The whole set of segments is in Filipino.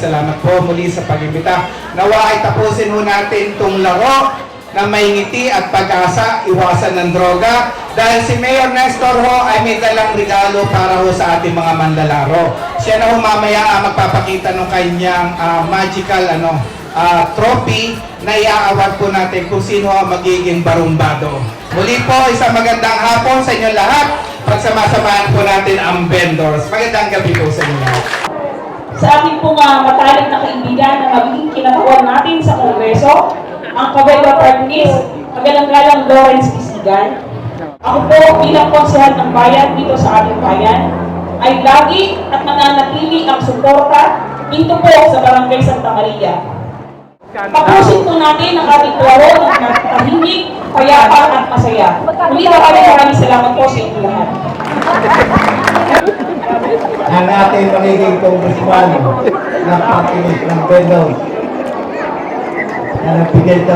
salamat po muli sa pag-imbita. Nawa ay tapusin ho natin itong laro na may ngiti at pag-asa, iwasan ng droga. Dahil si Mayor Nestor ho ay may dalang regalo para ho sa ating mga manlalaro. Siya na ho mamaya magpapakita ng kanyang magical trophy na i-award po natin kung sino ang magiging barumbado. Muli po, isang magandang hapon sa inyo lahat. Pagsamasamahan po natin ang vendors. Magandang gabi po sa inyo. Sa ating pong matalik na kaibigan na magiging kinatawan natin sa Kongreso, ang Kabelwa Partners, Magalang-galang Lawrence Pisigan. Ako po bilang konsehal ng bayan dito sa ating bayan, ay lagi at mananatili ang suporta dito po sa Barangay Santa Maria. Tapusin po natin ang ating laro ng tahimik, payapa at masaya. Muli maraming salamat po sa inyo lahat. Ang ating magiging congressman na pakinig ng vendor na nagbigay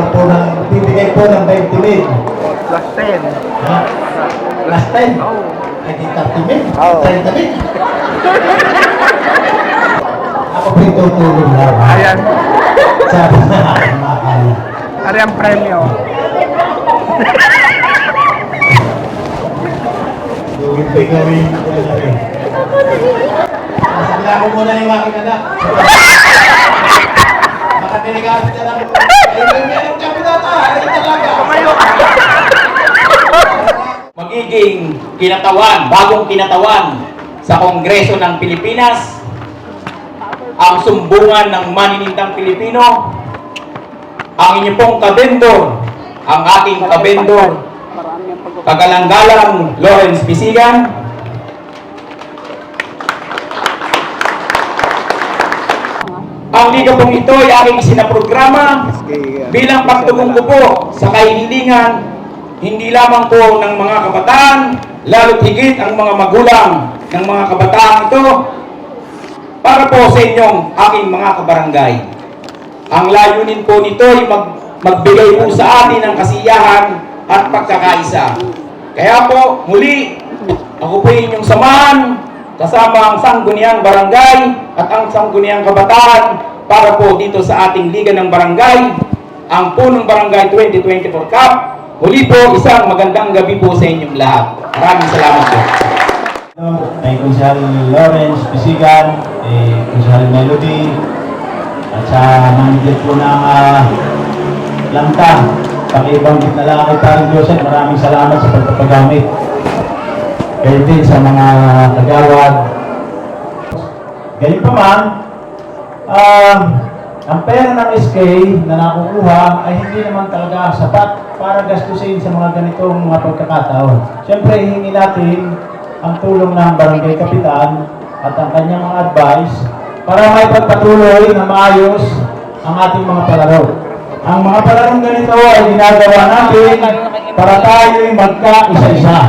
po ng 20 mil. Plus 10. Ha? Plus 10? Oo. Ay di 30 mil? 30 mil? Ako po yung tutulong lang. Ayan. Sabi na aking makakaya. Ari ang premyo. Lugin po yung gawin. Nasabila ko muna yung aking anak. Baka tinigamit na lang. Ayun kami data. Ayun talaga. Magiging kinatawan, bagong kinatawan sa Kongreso ng Pilipinas, ang sumbungan ng maninintang Pilipino, ang inyong pong kabendor, ang aking kabendor, Kagalang-galang Lawrence Pisigan. Ang liga pong ito ay aking sinaprograma bilang pagtugon ko po sa kahilingan hindi lamang po ng mga kabataan, lalo't higit ang mga magulang ng mga kabataan ito, para po sa inyong aking mga kabarangay. Ang layunin po nito ay magbigay po sa atin ng kasiyahan at pagkakaisa. Kaya po, muli, ako po inyong samahan, kasama ang Sangguniang Barangay at ang Sangguniang Kabataan para po dito sa ating Liga ng Barangay, ang Punong Barangay 2024 Cup. Muli po, isang magandang gabi po sa inyong lahat. Maraming salamat po. Kay Konsehal Lawrence Pisigan, Konsehal Melody, at sa manager po ng Langka, pakibanggit na lang kay Parang Joseph, maraming salamat sa pagpapagamit. Kayo din sa mga kagawad. Ganyan pa man, ang pera ng SK na nakukuha ay hindi naman talaga sapat para gastusin sa mga ganitong mga pagkakataon. Siyempre, hihingi natin ang tulong ng Barangay Kapitan at ang kanyang mga advice para may pagpatuloy na maayos ang ating mga palaro. Ang mga palarong ganito ay ginagawa natin para tayo'y magka-isa-isa.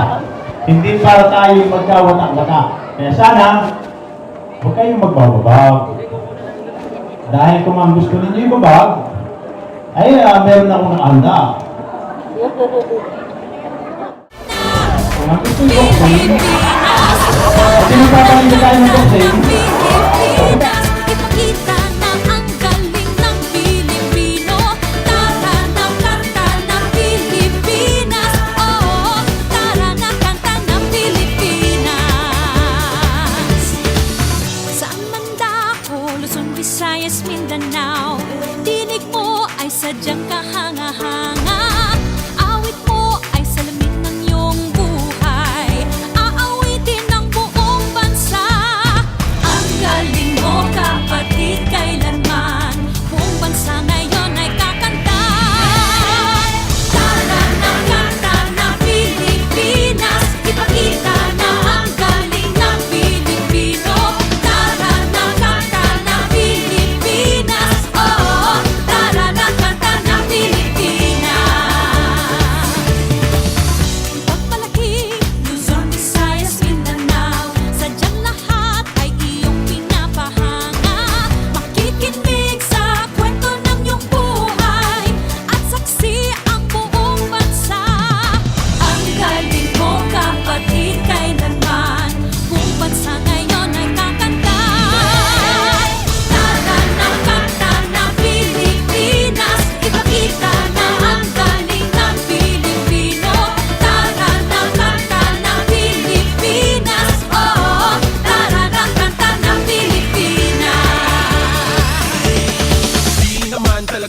Hindi para tayo'y magkawatak-watak. Kaya sana, huwag kayong magbababag. Dahil kung ang gusto ninyo ibabag, ay meron akong nakahanda. Kung ang gusto yung boxing, kasi magpapalito tayo ng boxing, Ipakita na ang galing ng Pilipino. Tara na kanta ng Pilipinas. Oo, tara na kanta ng Pilipinas. Saan man dako, Luzon, Visayas, Mindanao, tinig mo ay sadyang kahanga-hanga. Awit mo ay salamin ng iyong buhay. Aawitin ng buong bansa. Ang galing mo, kapatid, kailanman buong bansa ngayon ay kakanta. Tara na kanta ng Pilipinas. Ipakita na ang galing ng Pilipino. Tara na kanta ng Pilipinas. Oo, tara na kanta ng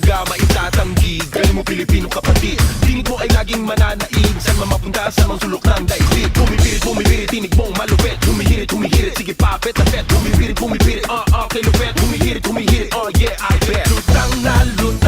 talaga maitatanggi. Galing mo Pilipino kapatid, tinig mo ay laging mananaig. Saan man mapunta sa mga sulok ng daigdig. Bumibirit, tinig mong malupit. Humihirit, sige papet na pet. Bumibirit, kay lupet. Humihirit, oh yeah, I bet. Lutang na lutang